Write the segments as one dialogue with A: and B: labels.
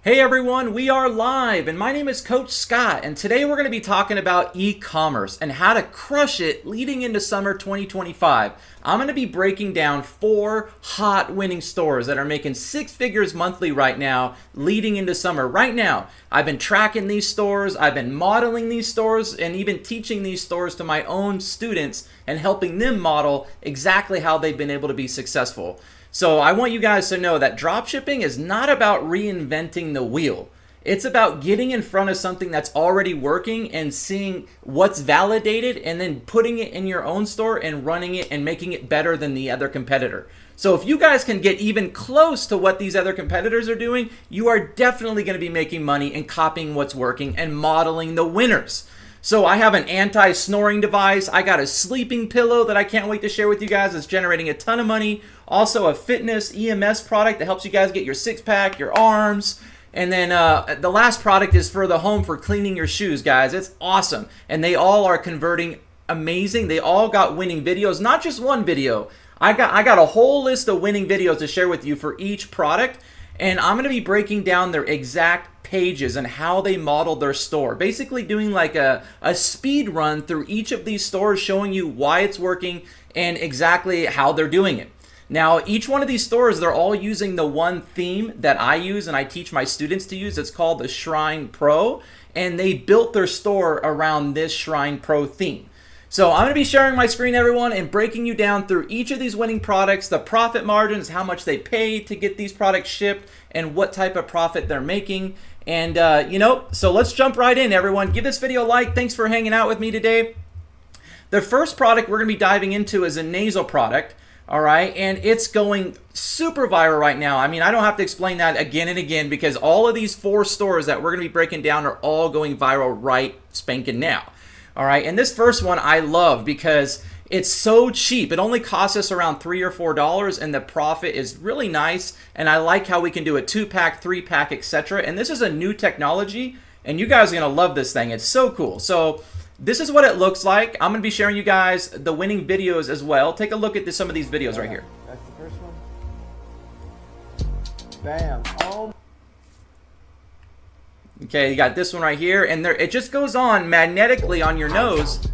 A: Hey everyone, we are live and my name is Coach Scott and today we're going to be talking about e-commerce and how to crush it leading into summer 2025. I'm going to be breaking down 4 hot winning stores that are making 6 figures monthly right now leading into summer. Right now, I've been tracking these stores, I've been modeling these stores and even teaching these stores to my own students and helping them model exactly how they've been able to be successful. So I want you guys to know that dropshipping is not about reinventing the wheel. It's about getting in front of something that's already working and seeing what's validated and then putting it in your own store and running it and making it better than the other competitor. So if you guys can get even close to what these other competitors are doing, you are definitely going to be making money and copying what's working and modeling the winners. So I have an anti-snoring device. I got a sleeping pillow that I can't wait to share with you guys. It's generating a ton of money. Also a fitness EMS product that helps you guys get your six-pack, your arms. And then the last product is for the home for cleaning your shoes, guys. It's awesome. And they all are converting amazing. They all got winning videos, not just one video. I got a whole list of winning videos to share with you for each product. And I'm going to be breaking down their exact pages and how they modeled their store. Basically doing like a speed run through each of these stores, showing you why it's working and exactly how they're doing it. Now, each one of these stores, they're all using the one theme that I use and I teach my students to use. It's called the Shrine Pro, and they built their store around this Shrine Pro theme. So I'm going to be sharing my screen, everyone, and breaking you down through each of these winning products, the profit margins, how much they pay to get these products shipped, and what type of profit they're making. And, so let's jump right in, everyone. Give this video a like. Thanks for hanging out with me today. The first product we're going to be diving into is a nasal product. All right, and it's going super viral right now. I mean, I don't have to explain that again and again because all of these 4 stores that we're going to be breaking down are all going viral right spanking now. All right, and this first one I love because it's so cheap. It only costs us around $3 or $4, and the profit is really nice. And I like how we can do a 2-pack, 3-pack, etc. And this is a new technology, and you guys are going to love this thing. It's so cool. So this is what it looks like. I'm going to be sharing you guys the winning videos as well. Take a look at some of these videos right here.
B: That's the first one. Bam. Oh.
A: Okay, you got this one right here, and it just goes on magnetically on your nose,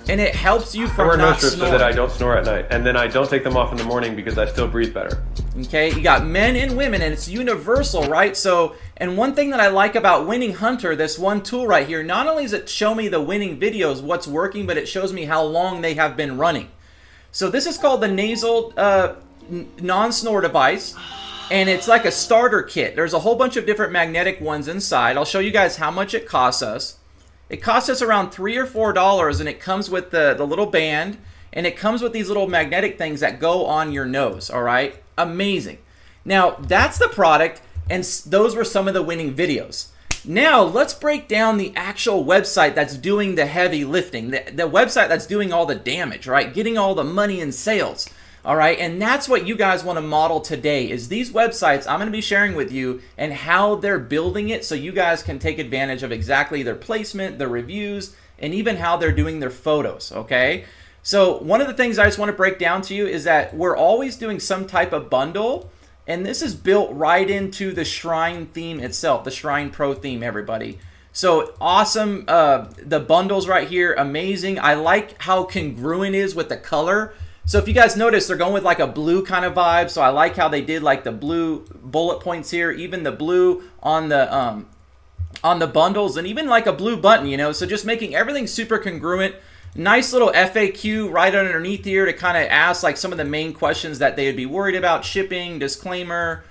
A: and it helps you from not snoring.
C: So that I don't snore at night, and then I don't take them off in the morning because I still breathe better.
A: Okay, you got men and women, and it's universal, right? So, and one thing that I like about Winning Hunter, this one tool right here, not only does it show me the winning videos, what's working, but it shows me how long they have been running. So this is called the nasal non-snore device, and it's like a starter kit. There's a whole bunch of different magnetic ones inside. I'll show you guys how much it costs us. It costs us around $3 or $4, and it comes with the little band, and it comes with these little magnetic things that go on your nose, all right? Amazing. Now, that's the product, and those were some of the winning videos. Now, let's break down the actual website that's doing the heavy lifting, the website that's doing all the damage, right? Getting all the money in sales, all right? And that's what you guys want to model today is these websites I'm going to be sharing with you and how they're building it so you guys can take advantage of exactly their placement, their reviews, and even how they're doing their photos, okay? So one of the things I just want to break down to you is that we're always doing some type of bundle, and this is built right into the Shrine theme itself, the Shrine Pro theme, everybody. So awesome, the bundles right here, amazing. I like how congruent it is with the color. So if you guys notice, they're going with like a blue kind of vibe. So I like how they did like the blue bullet points here, even the blue on the bundles, and even like a blue button, you know. So just making everything super congruent. Nice little FAQ right underneath here to kind of ask like some of the main questions that they would be worried about, shipping, disclaimer,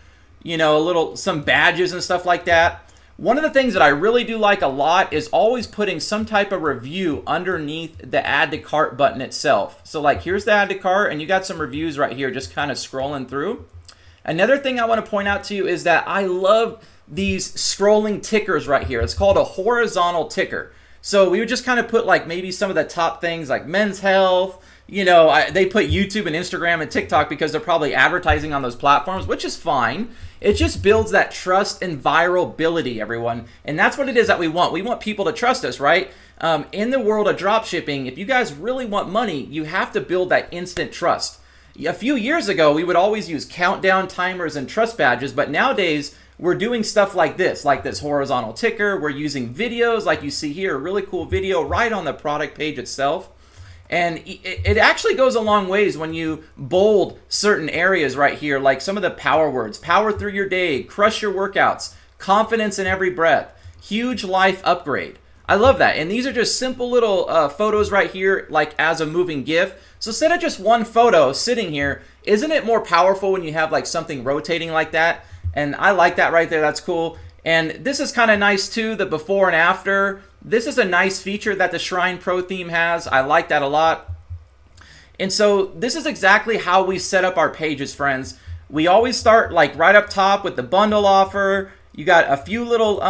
A: you know, some badges and stuff like that. One of the things that I really do like a lot is always putting some type of review underneath the add to cart button itself. So like here's the add to cart, and you got some reviews right here just kind of scrolling through. Another thing I want to point out to you is that I love these scrolling tickers right here. It's called a horizontal ticker. So we would just kind of put like maybe some of the top things like men's health. You know, they put YouTube and Instagram and TikTok because they're probably advertising on those platforms, which is fine. It just builds that trust and virality, everyone. And that's what it is that we want. We want people to trust us, right? In the world of dropshipping, if you guys really want money, you have to build that instant trust. A few years ago, we would always use countdown timers and trust badges, but nowadays we're doing stuff like this horizontal ticker. We're using videos like you see here, a really cool video right on the product page itself. And it actually goes a long ways when you bold certain areas right here, like some of the power words: power through your day, crush your workouts, confidence in every breath, huge life upgrade. I love that. And these are just simple little photos right here, like as a moving GIF. So instead of just one photo sitting here, isn't it more powerful when you have like something rotating like that? And I like that right there. That's cool. And this is kind of nice too, the before and after. This is a nice feature that the Shrine Pro theme has. I like that a lot. And so this is exactly how we set up our pages, friends. We always start like right up top with the bundle offer. You got a few little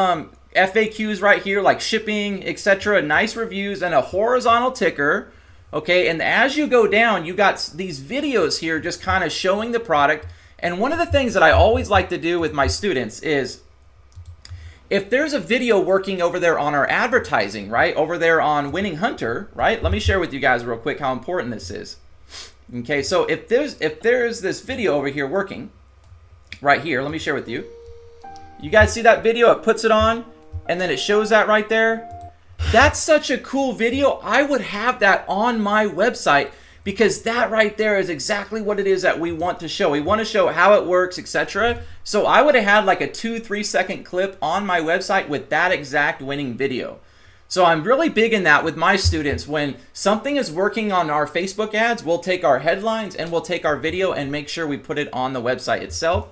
A: FAQs right here, like shipping, etc. Nice reviews and a horizontal ticker. Okay, and as you go down, you got these videos here just kind of showing the product. And one of the things that I always like to do with my students is, if there's a video working over there on our advertising, right, over there on Winning Hunter, right, let me share with you guys real quick how important this is. Okay, so if there's this video over here working, right here, let me share with you. You guys see that video? It puts it on, and then it shows that right there. That's such a cool video. I would have that on my website, because that right there is exactly what it is that we want to show. We want to show how it works, etc. So I would have had like a 2-3 second clip on my website with that exact winning video. So I'm really big in that with my students. When something is working on our Facebook ads, we'll take our headlines and we'll take our video and make sure we put it on the website itself.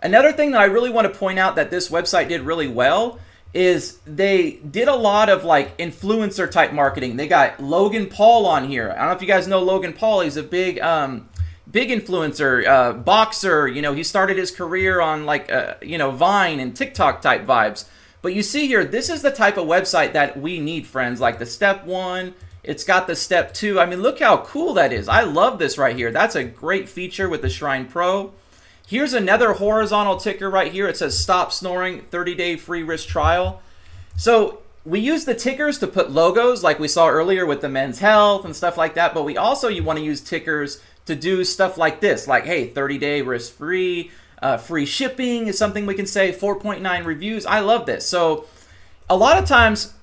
A: Another thing that I really want to point out that this website did really well is they did a lot of like influencer type marketing. They got Logan Paul on here. I don't know if you guys know Logan Paul. He's a big big influencer, boxer. You know, he started his career on like Vine and TikTok type vibes. But you see here, this is the type of website that we need, friends. Like the step 1, it's got the step 2. I mean, look how cool that is. I love this right here. That's a great feature with the Shrine Pro. Here's another horizontal ticker right here. It says stop snoring, 30-day free risk trial. So we use the tickers to put logos like we saw earlier with the Men's Health and stuff like that. But we also, you want to use tickers to do stuff like this, like, hey, 30-day risk free, free shipping is something we can say, 4.9 reviews. I love this. So a lot of times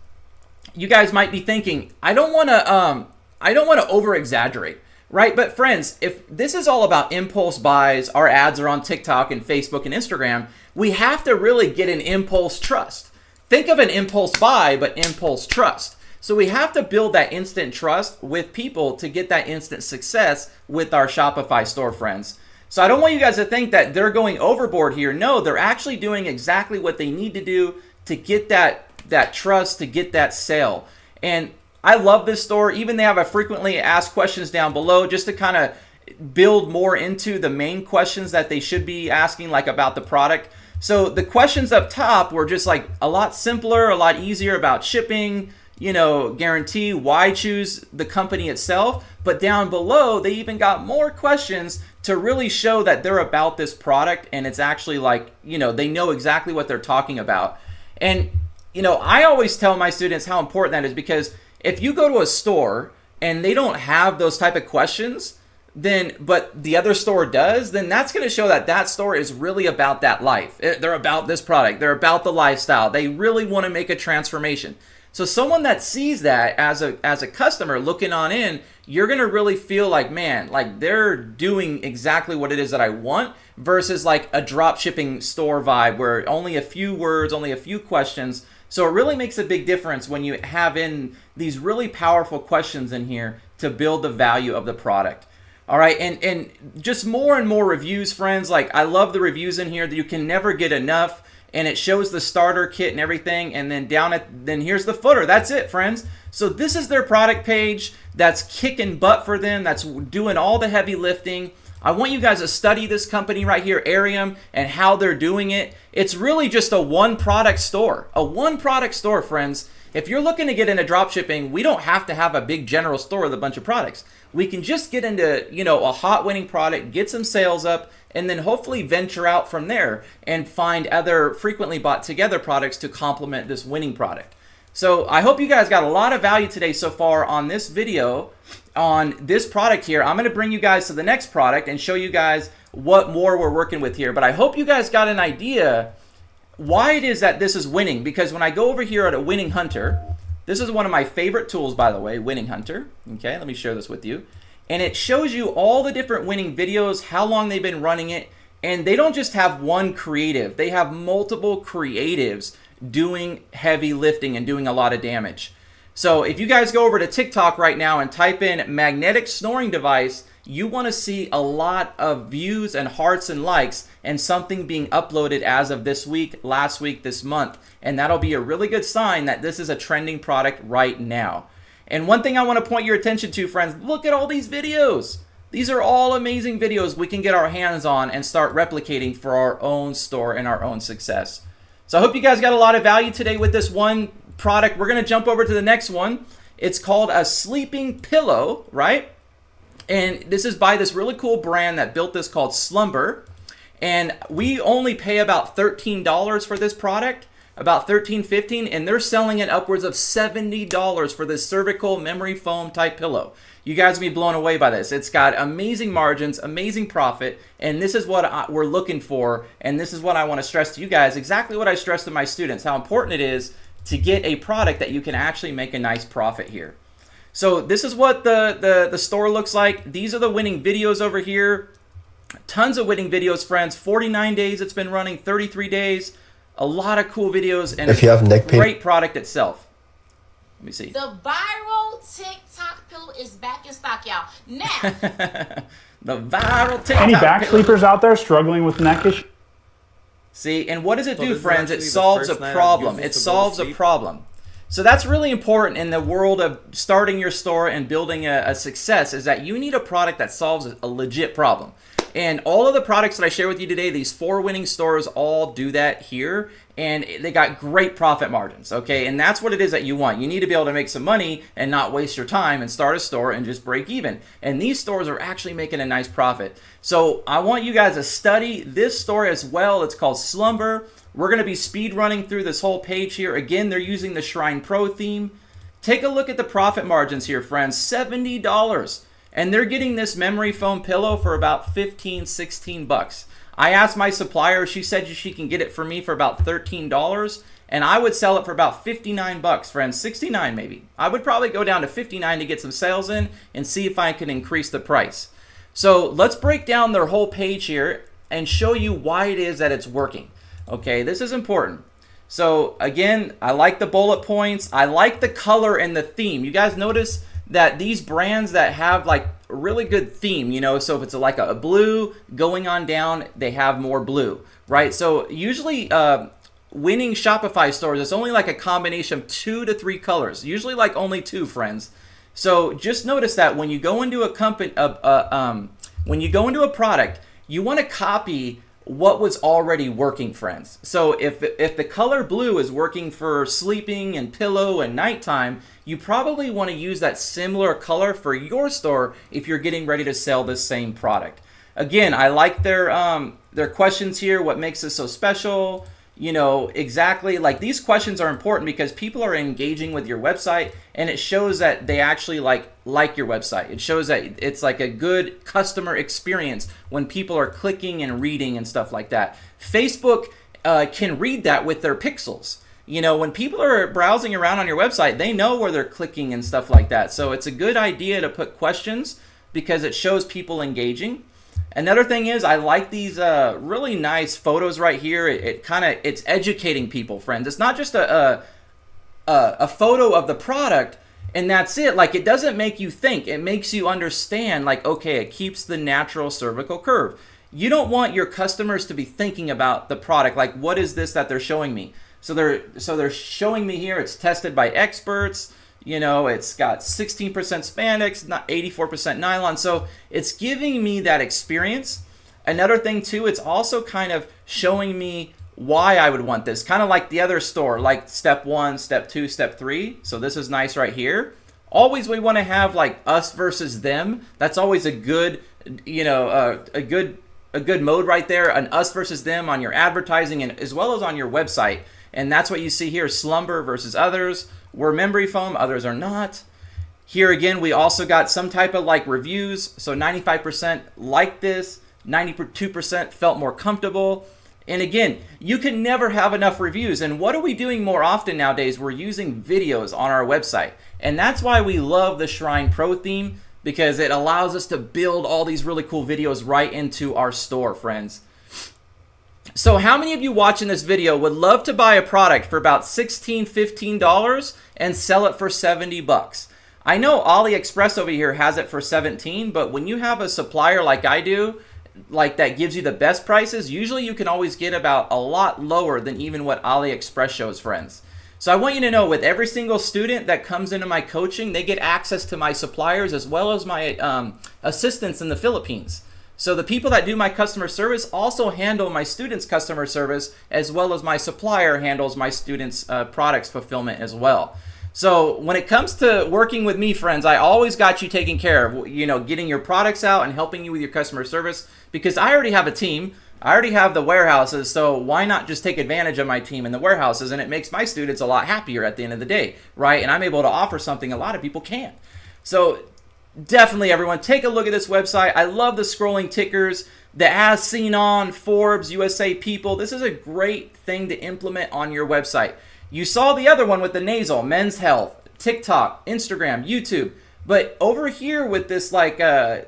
A: you guys might be thinking, I don't want to over exaggerate. Right? But friends, if this is all about impulse buys, our ads are on TikTok and Facebook and Instagram, we have to really get an impulse trust. Think of an impulse buy, but impulse trust. So we have to build that instant trust with people to get that instant success with our Shopify store, friends. So I don't want you guys to think that they're going overboard here. No, they're actually doing exactly what they need to do to get that trust, to get that sale. And I love this store. Even they have a frequently asked questions down below just to kind of build more into the main questions that they should be asking, like about the product. So the questions up top were just like a lot simpler, a lot easier about shipping, guarantee, why choose the company itself. But down below, they even got more questions to really show that they're about this product and it's actually like, they know exactly what they're talking about. And, I always tell my students how important that is, because if you go to a store and they don't have those type of questions, but the other store does, then that's going to show that that store is really about that life. They're about this product. They're about the lifestyle. They really want to make a transformation. So someone that sees that as a customer looking on in, you're going to really feel like, man, like they're doing exactly what it is that I want, versus like a drop shipping store vibe where only a few words, only a few questions. So it really makes a big difference when you have in these really powerful questions in here to build the value of the product. All right, and just more and more reviews, friends. Like, I love the reviews in here that you can never get enough. And it shows the starter kit and everything. And then then here's the footer. That's it, friends. So this is their product page that's kicking butt for them. That's doing all the heavy lifting. I want you guys to study this company right here, Arium, and how they're doing it. It's really just a one product store. A one product store, friends. If you're looking to get into dropshipping, we don't have to have a big general store with a bunch of products. We can just get into, a hot winning product, get some sales up, and then hopefully venture out from there and find other frequently bought together products to complement this winning product. So I hope you guys got a lot of value today so far on this video. on this product here. I'm going to bring you guys to the next product and show you guys what more we're working with here. But I hope you guys got an idea why it is that this is winning, because when I go over here at a Winning Hunter, this is one of my favorite tools, by the way, Winning Hunter. Okay, let me share this with you. And it shows you all the different winning videos, how long they've been running it. And they don't just have one creative. They have multiple creatives doing heavy lifting and doing a lot of damage. So if you guys go over to TikTok right now and type in magnetic snoring device, you want to see a lot of views and hearts and likes and something being uploaded as of this week, last week, this month. And that'll be a really good sign that this is a trending product right now. And one thing I want to point your attention to, friends, look at all these videos. These are all amazing videos we can get our hands on and start replicating for our own store and our own success. So I hope you guys got a lot of value today with this one product. We're going to jump over to the next one. It's called a sleeping pillow, right? And this is by this really cool brand that built this called Slumber. And we only pay about $13 for this product, about $13.15, and they're selling it upwards of $70 for this cervical memory foam type pillow. You guys will be blown away by this. It's got amazing margins, amazing profit, and this is what we're looking for, and this is what I want to stress to you guys, exactly what I stress to my students, how important it is to get a product that you can actually make a nice profit here. So this is what the store looks like. These are the winning videos over here. Tons of winning videos, friends. 49 days it's been running, 33 days. A lot of cool videos, and
D: if you have neck pain,
A: great product itself. Let me see.
E: The viral TikTok pillow is back in stock, y'all. Now.
A: The viral TikTok
F: Any back
A: pillow.
F: sleepers out there struggling with neck issues?
A: See, and what does it
G: So
A: do,
G: this is
A: friends? It
G: actually the
A: solves a
G: first night I've
A: problem.
G: used
A: It
G: this to go to
A: solves a
G: sleep.
A: problem. So that's really important in the world of starting your store and building a success, is that you need a product that solves a legit problem. And all of the products that I share with you today, these 4 winning stores all do that here, and they got great profit margins, okay? And that's what it is that you want. You need to be able to make some money and not waste your time and start a store and just break even. And these stores are actually making a nice profit. So I want you guys to study this store as well. It's called Slumber. We're going to be speed running through this whole page here. Again, they're using the Shrine Pro theme. Take a look at the profit margins here, friends. $70. And they're getting this memory foam pillow for about 15, 16 bucks. I asked my supplier, she said she can get it for me for about $13, and I would sell it for about 59 bucks, friends, 69 maybe. I would probably go down to 59 to get some sales in and see if I can increase the price. So let's break down their whole page here and show you why it is that it's working. Okay, this is important. So again, I like the bullet points. I like the color and the theme. You guys notice that these brands that have like a really good theme, you know, so if it's like a blue going on down, they have more blue, right? So usually winning Shopify stores, it's only like a combination of 2 to 3 colors, usually like only 2, friends. So just notice that when you go into a company, when you go into a product, you want to copy what was already working, friends. So if the color blue is working for sleeping and pillow and nighttime, you probably want to use that similar color for your store if you're getting ready to sell this same product. Again, I like their questions here. What makes this so special? You know, exactly, like these questions are important because people are engaging with your website, and it shows that they actually like your website. It shows that it's like a good customer experience when people are clicking and reading and stuff like that. Facebook can read that with their pixels. You know, when people are browsing around on your website, they know where they're clicking and stuff like that. So it's a good idea to put questions because it shows people engaging. Another thing is I like these really nice photos right here. It's educating people, friends. It's not just a photo of the product and that's it. Like, it doesn't make you think. It makes you understand, like, okay, it keeps the natural cervical curve. You don't want your customers to be thinking about the product, like, what is this that they're showing me? So they're showing me here, it's tested by experts. You know, it's got 16% spandex, not 84% nylon. So it's giving me that experience. Another thing too, it's also kind of showing me why I would want this. Kind of like the other store, like step 1, step 2, step 3. So this is nice right here. Always we want to have like us versus them. That's always a good, you know, a good mode right there. An us versus them on your advertising and as well as on your website. And that's what you see here, Slumber versus others. We're memory foam, others are not. Here again, we also got some type of like reviews. So 95% liked this, 92% felt more comfortable. And again, you can never have enough reviews. And what are we doing more often nowadays? We're using videos on our website. And that's why we love the Shrine Pro theme, because it allows us to build all these really cool videos right into our store, friends. So how many of you watching this video would love to buy a product for about $16, $15 and sell it for 70 bucks? I know AliExpress over here has it for 17, but when you have a supplier like I do, like that gives you the best prices, usually you can always get about a lot lower than even what AliExpress shows, friends. So I want you to know, with every single student that comes into my coaching, they get access to my suppliers as well as my assistants in the Philippines. So the people that do my customer service also handle my students' customer service, as well as my supplier handles my students' products fulfillment as well. So when it comes to working with me, friends, I always got you taken care of, you know, getting your products out and helping you with your customer service, because I already have a team. I already have the warehouses, so why not just take advantage of my team in the warehouses? And it makes my students a lot happier at the end of the day, right? And I'm able to offer something a lot of people can't. So definitely, everyone, take a look at this website. I love the scrolling tickers, the As Seen On, Forbes, USA People. This is a great thing to implement on your website. You saw the other one with the nasal, Men's Health, TikTok, Instagram, YouTube. But over here with this like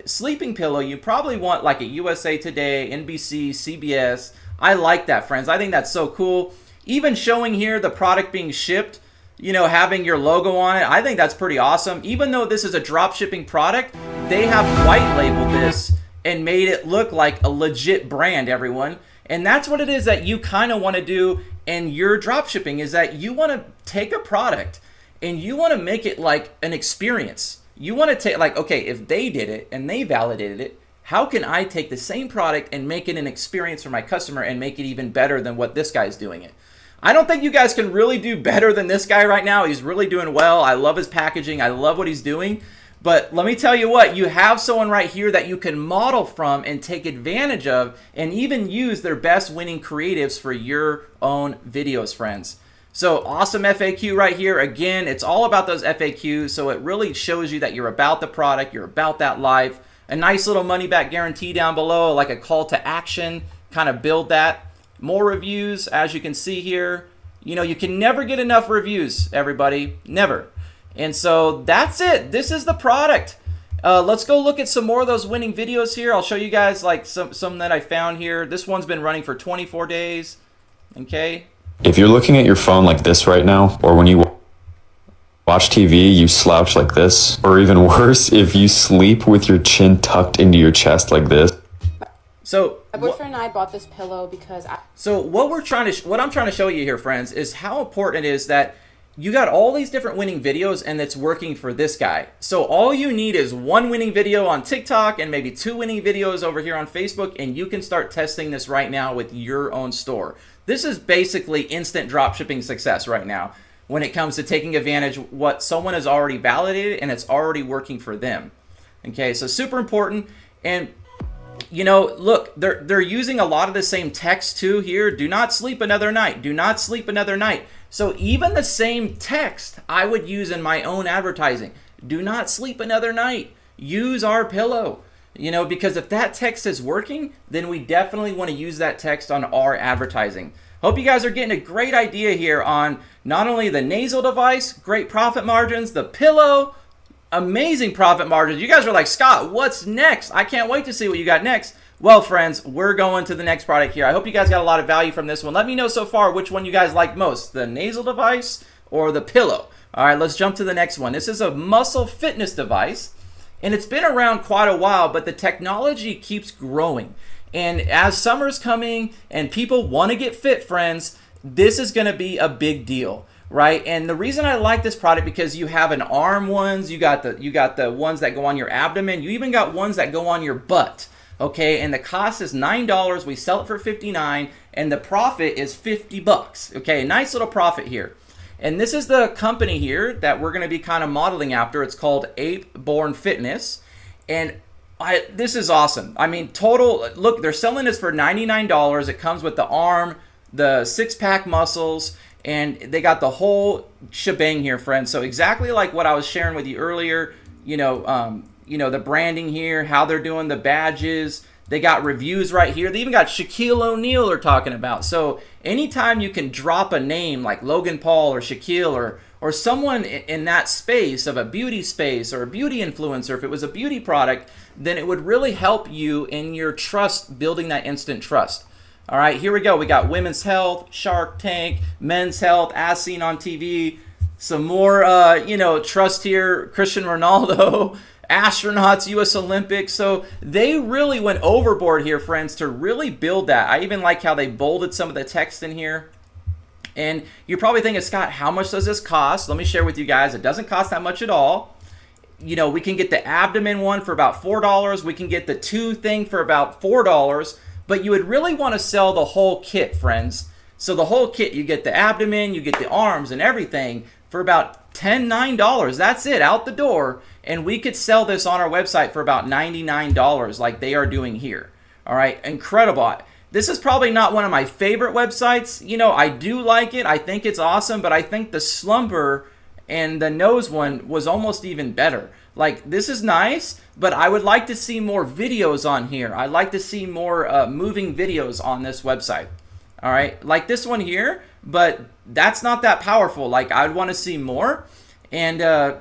A: sleeping pillow, you probably want like a USA Today, NBC, CBS. I like that, friends. I think that's so cool. Even showing here the product being shipped, you know, having your logo on it, I think that's pretty awesome. Even though this is a drop shipping product, they have white labeled this and made it look like a legit brand, everyone. And that's what it is that you kind of want to do in your drop shipping, is that you want to take a product and you want to make it like an experience. You want to take, like, okay, if they did it and they validated it, how can I take the same product and make it an experience for my customer and make it even better than what this guy's doing it? I don't think you guys can really do better than this guy right now. He's really doing well. I love his packaging. I love what he's doing. But let me tell you what, you have someone right here that you can model from and take advantage of, and even use their best winning creatives for your own videos, friends. So awesome FAQ right here. Again, it's all about those FAQs. So it really shows you that you're about the product, you're about that life. A nice little money back guarantee down below, like a call to action, kind of build that. More reviews, as you can see here. You know, you can never get enough reviews, everybody, never. And so that's it. This is the product. Let's go look at some more of those winning videos here. I'll show you guys like some that I found here. This one's been running for 24 days. Okay.
D: If you're looking at your phone like this right now, or when you watch TV, you slouch like this, or even worse, if you sleep with your chin tucked into your chest like this.
A: So
G: my boyfriend and I bought this pillow because
A: So what I'm trying to show you here, friends, is how important it is that you got all these different winning videos and it's working for this guy. So all you need is one winning video on TikTok and maybe 2 winning videos over here on Facebook, and you can start testing this right now with your own store. This is basically instant dropshipping success right now when it comes to taking advantage of what someone has already validated and it's already working for them. Okay, so super important. And you know, look, they're using a lot of the same text too here. Do not sleep another night. Do not sleep another night. So even the same text I would use in my own advertising. Do not sleep another night. Use our pillow. You know, because if that text is working, then we definitely want to use that text on our advertising. Hope you guys are getting a great idea here on not only the nasal device, great profit margins, the pillow, amazing profit margins. You guys are like, Scott, what's next? I can't wait to see what you got next. Well, friends, we're going to the next product here. I hope you guys got a lot of value from this one. Let me know so far which one you guys like most, the nasal device or the pillow. All right, let's jump to the next one. This is a muscle fitness device, and it's been around quite a while, but the technology keeps growing. And as summer's coming and people want to get fit, friends, this is going to be a big deal. Right, and the reason I like this product, because you have an arm ones, you got the ones that go on your abdomen, you even got ones that go on your butt. Okay, and the cost is $9. We sell it for $59, and the profit is $50. Okay, nice little profit here. And this is the company here that we're going to be kind of modeling after. It's called Ape Born Fitness, and this is awesome. I mean, total look, they're selling this for $99. It comes with the arm, the 6-pack muscles. And they got the whole shebang here, friends. So exactly like what I was sharing with you earlier, the branding here, how they're doing the badges. They got reviews right here. They even got Shaquille O'Neal they're talking about. So anytime you can drop a name like Logan Paul or Shaquille or someone in that space of a beauty space or a beauty influencer, if it was a beauty product, then it would really help you in your trust, building that instant trust. All right, here we go. We got women's health, Shark Tank, men's health, as seen on TV. Some more, trust here, Cristiano Ronaldo, astronauts, U.S. Olympics. So they really went overboard here, friends, to really build that. I even like how they bolded some of the text in here. And you're probably thinking, Scott, how much does this cost? Let me share with you guys. It doesn't cost that much at all. We can get the abdomen one for about $4. We can get the 2 thing for about $4. But you would really want to sell the whole kit, friends. So the whole kit, you get the abdomen, you get the arms and everything for about $9. That's it, out the door. And we could sell this on our website for about $99 like they are doing here. All right, incredible. This is probably not one of my favorite websites. I do like it. I think it's awesome, but I think the Slumber and the Nose one was almost even better. Like, this is nice, but I would like to see more videos on here. I'd like to see more moving videos on this website. All right, like this one here, but that's not that powerful. Like, I'd want to see more. And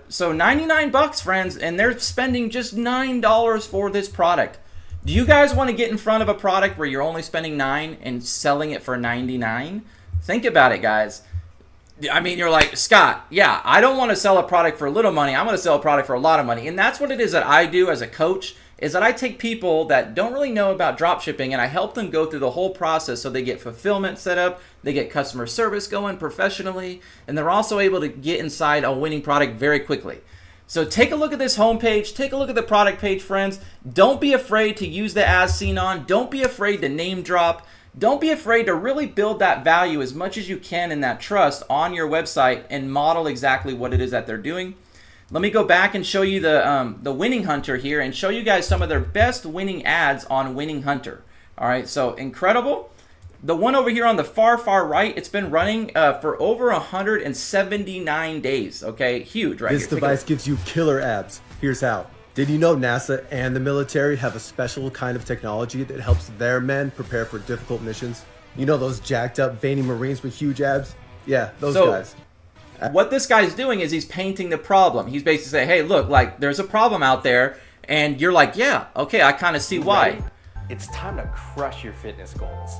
A: so $99, friends, and they're spending just $9 for this product. Do you guys want to get in front of a product where you're only spending $9 and selling it for $99? Think about it, guys. I mean, you're like, Scott, yeah, I don't want to sell a product for a little money. I want to sell a product for a lot of money. And that's what it is that I do as a coach, is that I take people that don't really know about dropshipping and I help them go through the whole process so they get fulfillment set up, they get customer service going professionally, and they're also able to get inside a winning product very quickly. So take a look at this homepage. Take a look at the product page, friends. Don't be afraid to use the as seen on. Don't be afraid to name drop. Don't be afraid to really build that value as much as you can in that trust on your website and model exactly what it is that they're doing. Let me go back and show you the Winning Hunter here and show you guys some of their best winning ads on Winning Hunter. All right, so incredible. The one over here on the far right, it's been running for over 179 days. Okay, huge right here.
H: This device gives you killer abs. Here's how. Did you know NASA and the military have a special kind of technology that helps their men prepare for difficult missions? You know those jacked up, veiny Marines with huge abs? Yeah, those guys.
A: What this guy's doing is he's painting the problem. He's basically saying, hey, look, like there's a problem out there. And you're like, yeah, okay, I kind of see why.
I: It's time to crush your fitness goals.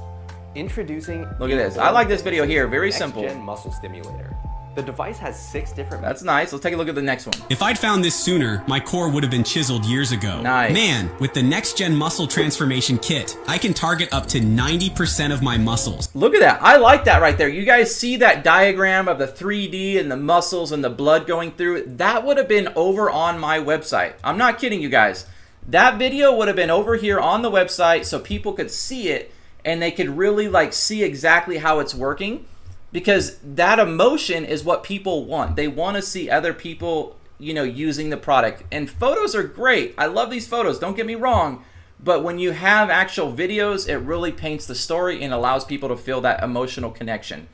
I: Introducing.
A: Look at this. I like this video here. Very simple.
I: Next-gen muscle stimulator. The device has 6 different.
A: That's nice. Let's take a look at the next one.
J: If I'd found this sooner, my core would have been chiseled years ago.
A: Nice.
J: Man, with the Next Gen Muscle Transformation Kit, I can target up to 90% of my muscles.
A: Look at that. I like that right there. You guys see that diagram of the 3D and the muscles and the blood going through it? That would have been over on my website. I'm not kidding you guys. That video would have been over here on the website so people could see it and they could really like see exactly how it's working. Because that emotion is what people want. They want to see other people, using the product. And photos are great. I love these photos. Don't get me wrong. But when you have actual videos, it really paints the story and allows people to feel that emotional connection.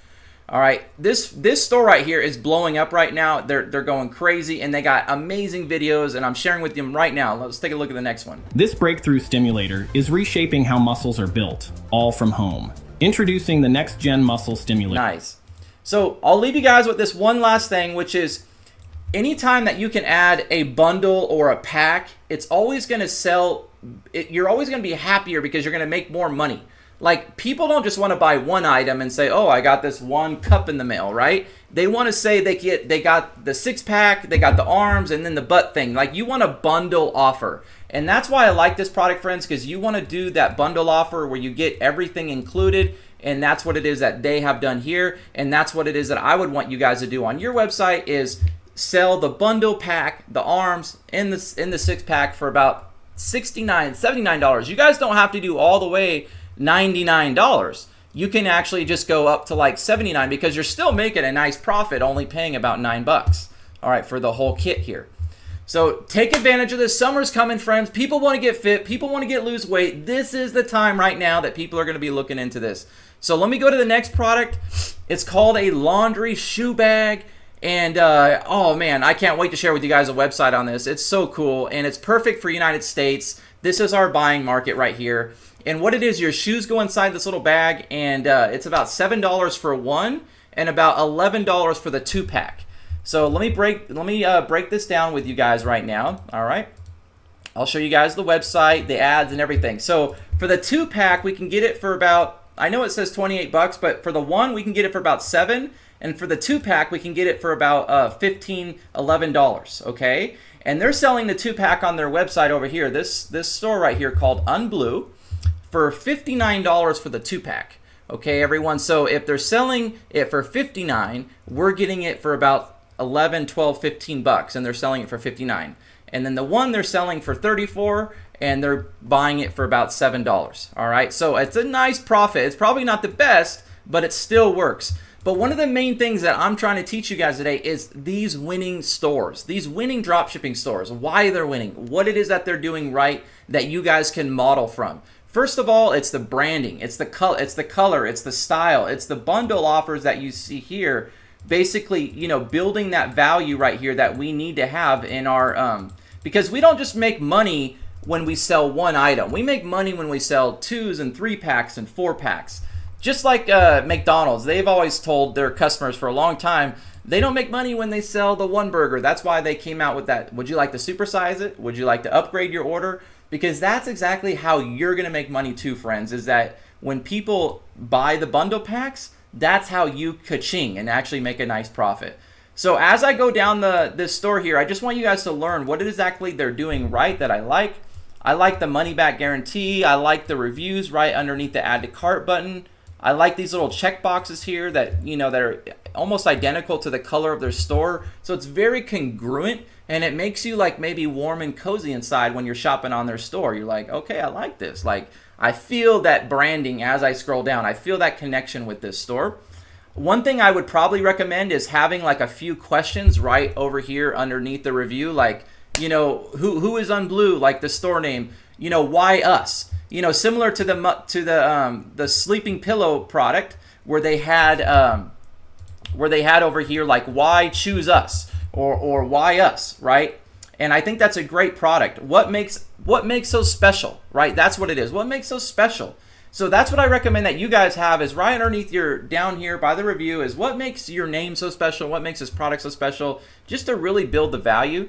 A: All right. This store right here is blowing up right now. They're going crazy and they got amazing videos and I'm sharing with them right now. Let's take a look at the next one.
K: This breakthrough stimulator is reshaping how muscles are built, all from home. Introducing the Next Gen Muscle Stimulator.
A: Nice. So I'll leave you guys with this one last thing, which is anytime that you can add a bundle or a pack, it's always going to sell. You're always going to be happier because you're going to make more money. Like, people don't just want to buy one item and say, oh, I got this one cup in the mail, right? They want to say they got the 6-pack, they got the arms, and then the butt thing. Like, you want a bundle offer. And that's why I like this product, friends, because you want to do that bundle offer where you get everything included. And that's what it is that they have done here. And that's what it is that I would want you guys to do on your website is sell the bundle pack, the arms, in the 6-pack for about $69, $79. You guys don't have to do all the way $99. You can actually just go up to like $79 because you're still making a nice profit, only paying about $9. All right, for the whole kit here. So take advantage of this. Summer's coming, friends. People want to get fit. People want to lose weight. This is the time right now that people are going to be looking into this. So let me go to the next product. It's called a laundry shoe bag. And oh man, I can't wait to share with you guys a website on this. It's so cool, and it's perfect for United States. This is our buying market right here. And what it is, your shoes go inside this little bag, and it's about $7 for one, and about $11 for the 2-pack. So let me break this down with you guys right now. All right, I'll show you guys the website, the ads, and everything. So for the 2-pack, we can get it for about, I know it says 28 bucks, but for the one, we can get it for about $7. And for the 2-pack, we can get it for about $15, $11, okay? And they're selling the 2-pack on their website over here, this store right here called Unblue, for $59 for the 2-pack, okay, everyone? So if they're selling it for $59, we're getting it for about 11, 12, 15 bucks, and they're selling it for $59. And then the one they're selling for $34, and they're buying it for about $7, all right? So it's a nice profit. It's probably not the best, but it still works. But one of the main things that I'm trying to teach you guys today is these winning stores, these winning dropshipping stores, why they're winning, what it is that they're doing right that you guys can model from. First of all, it's the branding, it's the color, it's the style, it's the bundle offers that you see here. Basically, you know, building that value right here that we need to have in our, because we don't just make money when we sell one item. We make money when we sell 2s and 3-packs and 4-packs. Just like McDonald's, they've always told their customers for a long time, they don't make money when they sell the one burger. That's why they came out with that. Would you like to supersize it? Would you like to upgrade your order? Because that's exactly how you're going to make money too, friends, is that when people buy the bundle packs, that's how you ka-ching and actually make a nice profit. So as I go down this store here, I just want you guys to learn what exactly they're doing right that I like. I like the money back guarantee. I like the reviews right underneath the add to cart button. I like these little check boxes here that, you know, that are almost identical to the color of their store. So it's very congruent, and it makes you like maybe warm and cozy inside when you're shopping on their store. You're like, okay, I like this. Like, I feel that branding as I scroll down. I feel that connection with this store. One thing I would probably recommend is having like a few questions right over here underneath the review. Like, you know, who is Unblue, like the store name, you know, why us? You know, similar to the sleeping pillow product where they had over here like why choose us or why us, right? And I think that's a great product. What makes so special, right? That's what it is. What makes so special? So that's what I recommend that you guys have is right underneath your down here by the review is what makes your name so special, what makes this product so special, just to really build the value.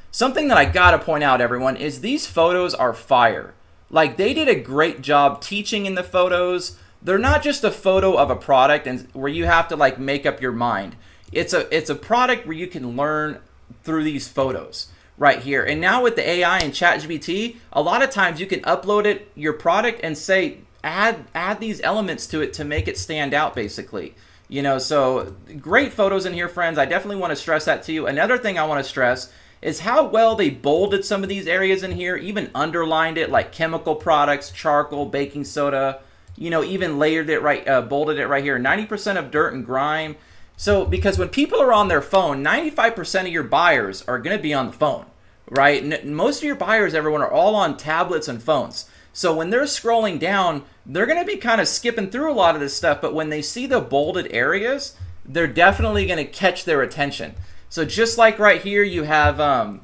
A: Something that I gotta point out, everyone, is these photos are fire. Like, they did a great job teaching in the photos. They're not just a photo of a product and where you have to like make up your mind. It's a product where you can learn through these photos right here. And now with the AI and ChatGPT, a lot of times you can upload your product and say add these elements to it to make it stand out, basically. You know, so great photos in here, friends. I definitely want to stress that to you. Another thing I want to stress is how well they bolded some of these areas in here, even underlined it, like chemical products, charcoal, baking soda, you know, even layered it right, bolded it right here, 90% of dirt and grime. So, because when people are on their phone, 95% of your buyers are going to be on the phone, right? Most of your buyers, everyone, are all on tablets and phones. So when they're scrolling down, they're going to be kind of skipping through a lot of this stuff, but when they see the bolded areas, they're definitely going to catch their attention. So just like right here, you have,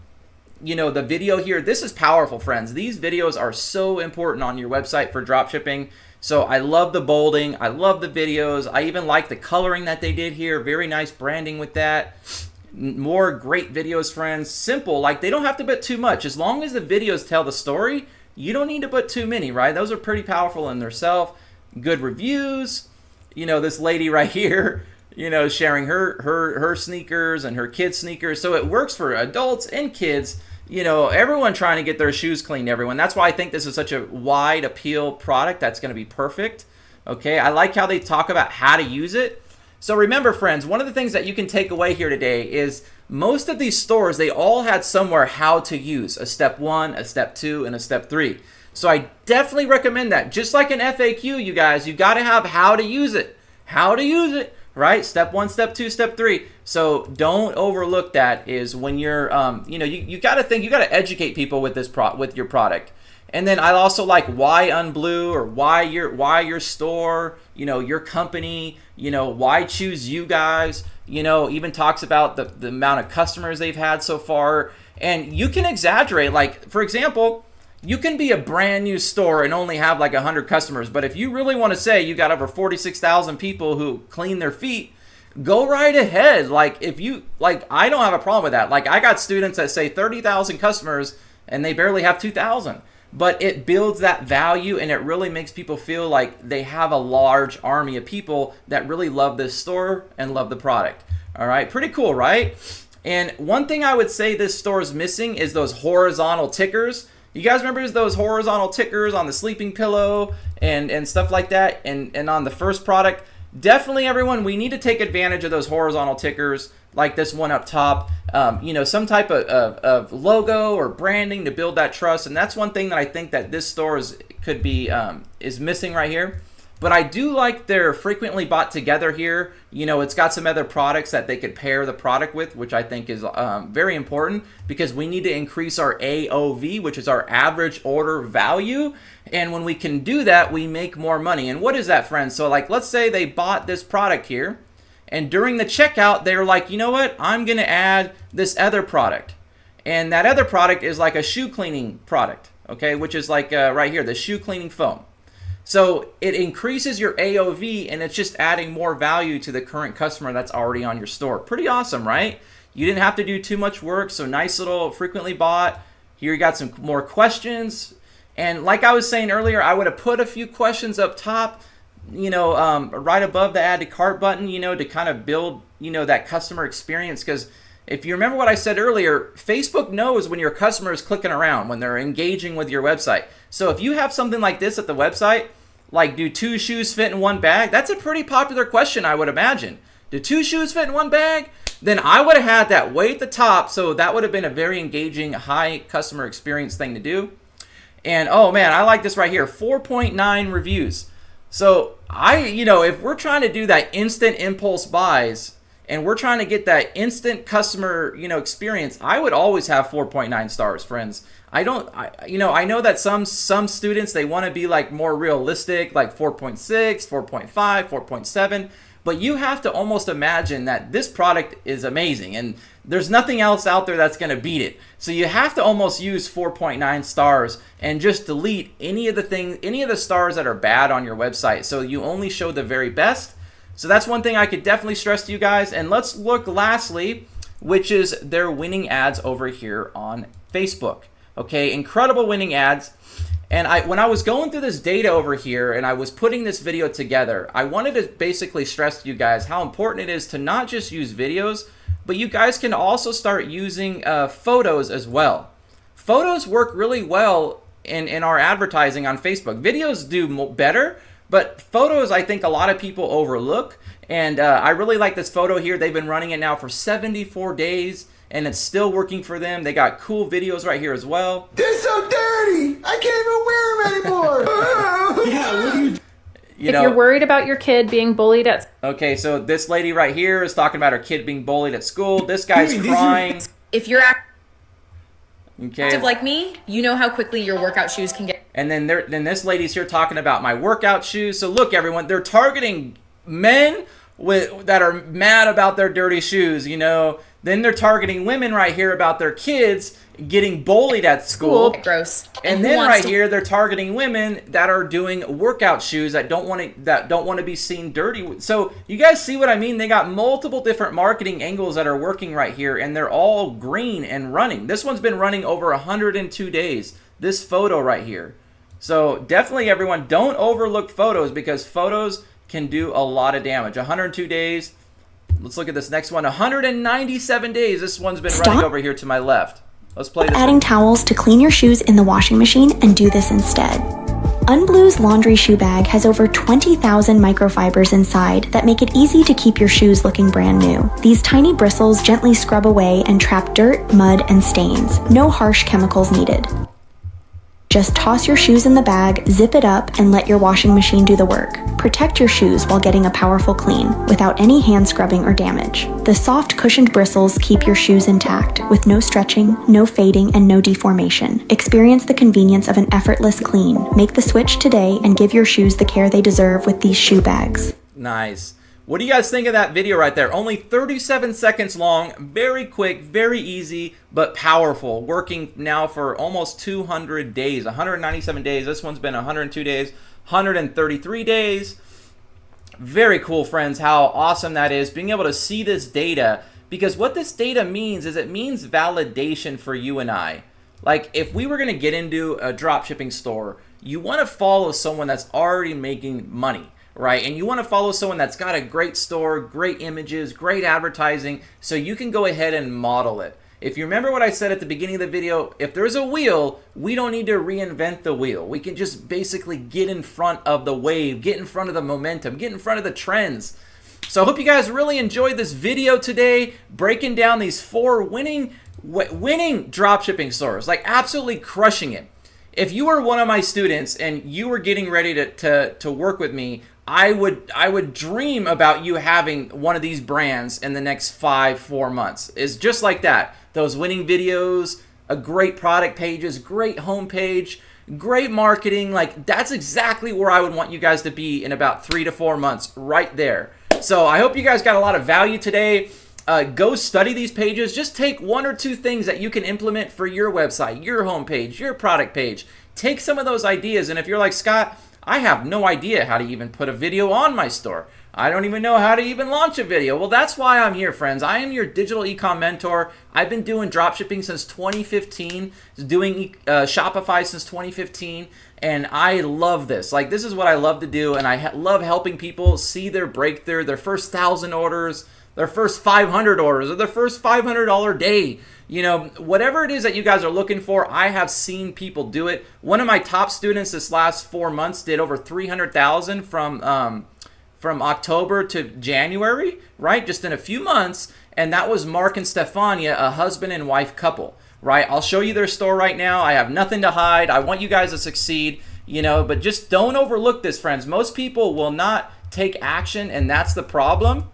A: you know, the video here. This is powerful, friends. These videos are so important on your website for dropshipping. So I love the bolding. I love the videos. I even like the coloring that they did here. Very nice branding with that. More great videos, friends. Simple. Like, they don't have to put too much. As long as the videos tell the story, you don't need to put too many, right? Those are pretty powerful in themselves. Good reviews. You know, this lady right here, you know, sharing her sneakers and her kids' sneakers. So it works for adults and kids. You know, everyone trying to get their shoes clean, everyone. That's why I think this is such a wide appeal product that's going to be perfect. Okay, I like how they talk about how to use it. So remember, friends, one of the things that you can take away here today is most of these stores, they all had somewhere how to use a step 1, a step 2, and a step 3. So I definitely recommend that. Just like an FAQ, you guys, you got to have how to use it. How to use it. Right? Step 1, step 2, step 3. So don't overlook that is when you're, you know, you got to think, you got to educate people with this with your product. And then I also like why Unblue, or why your store, your company, why choose you guys, even talks about the amount of customers they've had so far. And you can exaggerate, like, for example, you can be a brand new store and only have like 100 customers. But if you really want to say you got over 46,000 people who clean their feet, go right ahead. Like, if you, like, I don't have a problem with that. Like, I got students that say 30,000 customers and they barely have 2,000. But it builds that value, and it really makes people feel like they have a large army of people that really love this store and love the product. All right, pretty cool, right? And one thing I would say this store is missing is those horizontal tickers. You guys remember those horizontal tickers on the sleeping pillow and stuff like that, and on the first product? Definitely, everyone, we need to take advantage of those horizontal tickers, like this one up top. Some type of logo or branding to build that trust. And that's one thing that I think that this store is missing right here. But I do like their frequently bought together here. It's got some other products that they could pair the product with, which I think is very important, because we need to increase our AOV, which is our average order value. And when we can do that, we make more money. And what is that, friends? So like, let's say they bought this product here, and during the checkout, they're like, you know what? I'm going to add this other product. And that other product is like a shoe cleaning product, okay? Which is like right here, the shoe cleaning foam. So it increases your AOV, and it's just adding more value to the current customer that's already on your store. Pretty awesome, right? You didn't have to do too much work. So nice little frequently bought. Here you got some more questions. And like I was saying earlier, I would have put a few questions up top, right above the add to cart button, to kind of build, that customer experience. Because if you remember what I said earlier, Facebook knows when your customer is clicking around, when they're engaging with your website. So if you have something like this at the website, like, do 2 shoes fit in one bag? That's a pretty popular question, I would imagine. Do 2 shoes fit in one bag? Then I would have had that way at the top. So that would have been a very engaging, high customer experience thing to do. And oh man, I like this right here, 4.9 reviews. So if we're trying to do that instant impulse buys, and we're trying to get that instant customer, experience, I would always have 4.9 stars, friends. I know that some students, they want to be like more realistic, like 4.6, 4.5, 4.7. But you have to almost imagine that this product is amazing, and there's nothing else out there that's going to beat it. So you have to almost use 4.9 stars and just delete any of the stars that are bad on your website. So you only show the very best. So that's one thing I could definitely stress to you guys. And let's look lastly, which is their winning ads over here on Facebook. Okay, incredible winning ads. And when I was going through this data over here and I was putting this video together, I wanted to basically stress to you guys how important it is to not just use videos, but you guys can also start using photos as well. Photos work really well in our advertising on Facebook. Videos do better, but photos, I think a lot of people overlook. And I really like this photo here. They've been running it now for 74 days. And it's still working for them. They got cool videos right here as well.
B: They're so dirty! I can't even wear them anymore!
G: Yeah, what do you... If you're worried about your kid being bullied at...
A: Okay, so this lady right here is talking about her kid being bullied at school. This guy's crying.
L: If you're active like me, you know how quickly your workout shoes can get...
A: And then this lady's here talking about my workout shoes. So look, everyone, they're targeting men that are mad about their dirty shoes, Then they're targeting women right here about their kids getting bullied at school.
L: Gross.
A: And then right here they're targeting women that are doing workout shoes that don't want to be seen dirty. So you guys see what I mean? They got multiple different marketing angles that are working right here, and they're all green and running. This one's been running over 102 days. This photo right here. So definitely, everyone, don't overlook photos, because photos can do a lot of damage. 102 days. Let's look at this next one. 197 days. This one's been running over here to my left. Let's play this.
M: Adding towels to clean your shoes in the washing machine and do this instead. Unblue's laundry shoe bag has over 20,000 microfibers inside that make it easy to keep your shoes looking brand new. These tiny bristles gently scrub away and trap dirt, mud, and stains. No harsh chemicals needed. Just toss your shoes in the bag, zip it up, and let your washing machine do the work. Protect your shoes while getting a powerful clean, without any hand scrubbing or damage. The soft cushioned bristles keep your shoes intact, with no stretching, no fading, and no deformation. Experience the convenience of an effortless clean. Make the switch today and give your shoes the care they deserve with these shoe bags.
A: Nice. What do you guys think of that video right there? Only 37 seconds long, very quick, very easy, but powerful. Working now for almost 200 days, 197 days. This one's been 102 days, 133 days. Very cool, friends, how awesome that is, being able to see this data, because what this data means is it means validation for you and I. Like, if we were going to get into a dropshipping store, you want to follow someone that's already making money, right? And you want to follow someone that's got a great store, great images, great advertising, so you can go ahead and model it. If you remember what I said at the beginning of the video, if there's a wheel, we don't need to reinvent the wheel. We can just basically get in front of the wave, get in front of the momentum, get in front of the trends. So I hope you guys really enjoyed this video today, breaking down these 4 winning dropshipping stores, like absolutely crushing it. If you were one of my students and you were getting ready to work with me, I would dream about you having one of these brands in the next 4 months. It's just like that. Those winning videos, a great product pages, great homepage, great marketing. Like, that's exactly where I would want you guys to be in about 3 to 4 months, right there. So I hope you guys got a lot of value today. Go study these pages. Just take 1 or 2 things that you can implement for your website, your homepage, your product page. Take some of those ideas. And if you're like, Scott, I have no idea how to even put a video on my store. I don't even know how to even launch a video. Well, that's why I'm here, friends. I am your digital ecom mentor. I've been doing dropshipping since 2015, doing Shopify since 2015, and I love this. Like, this is what I love to do, and I love helping people see their breakthrough, their first 1,000 orders, their first 500 orders, or their first $500 day. You know, whatever it is that you guys are looking for, I have seen people do it. One of my top students this last 4 months did over 300,000 from October to January, right? Just in a few months. And that was Mark and Stefania, a husband and wife couple, right? I'll show you their store right now. I have nothing to hide. I want you guys to succeed, you know, but just don't overlook this, friends. Most people will not take action, and that's the problem.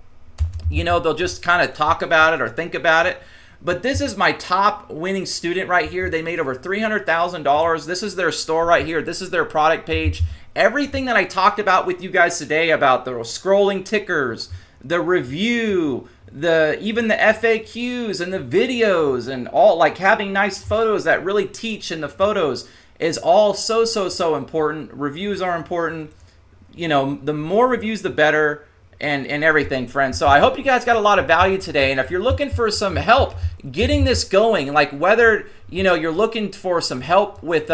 A: You know, they'll just kind of talk about it or think about it. But this is my top winning student right here. They made over $300,000. This is their store right here. This is their product page. Everything that I talked about with you guys today about the scrolling tickers, the review, even the FAQs and the videos, and all, like having nice photos that really teach in the photos, is all so important. Reviews are important. You know, the more reviews, the better. And everything, friends. So I hope you guys got a lot of value today. And if you're looking for some help getting this going, like whether, you know, you're looking for some help with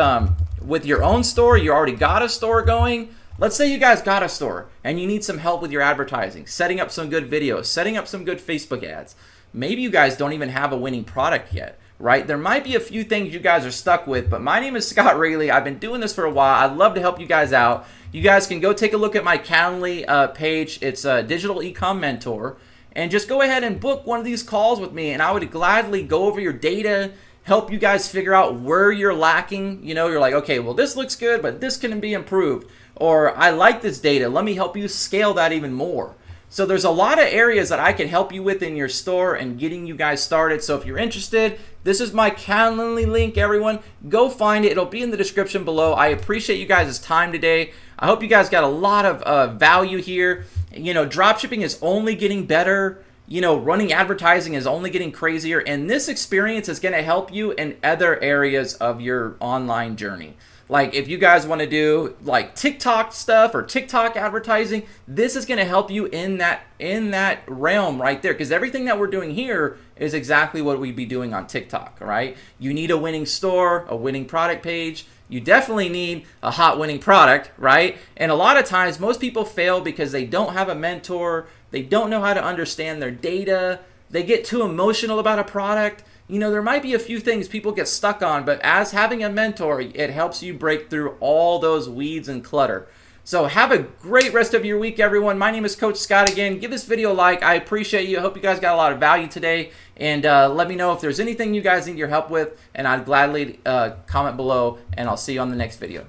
A: your own store, you already got a store going. Let's say you guys got a store and you need some help with your advertising, setting up some good videos, setting up some good Facebook ads. Maybe you guys don't even have a winning product yet, right? There might be a few things you guys are stuck with, but my name is Scott Raley. I've been doing this for a while. I'd love to help you guys out. You guys can go take a look at my Calendly page. It's a digital ecom mentor, and just go ahead and book one of these calls with me, and I would gladly go over your data, help you guys figure out where you're lacking. You know, you're like, okay, well, this looks good, but this can be improved, or I like this data. Let me help you scale that even more. So there's a lot of areas that I can help you with in your store and getting you guys started. So if you're interested, this is my Calendly link, everyone. Go find it. It'll be in the description below. I appreciate you guys' time today. I hope you guys got a lot of value here. You know, dropshipping is only getting better. You know, running advertising is only getting crazier. And this experience is going to help you in other areas of your online journey. Like if you guys want to do like TikTok stuff or TikTok advertising, this is going to help you in that realm right there, because everything that we're doing here is exactly what we'd be doing on TikTok, right? You need a winning store, a winning product page. You definitely need a hot winning product, right? And a lot of times most people fail because they don't have a mentor. They don't know how to understand their data. They get too emotional about a product. You know, there might be a few things people get stuck on, but as having a mentor, it helps you break through all those weeds and clutter. So have a great rest of your week, everyone. My name is Coach Scott again. Give this video a like. I appreciate you. I hope you guys got a lot of value today. And let me know if there's anything you guys need your help with, and I'd gladly comment below, and I'll see you on the next video.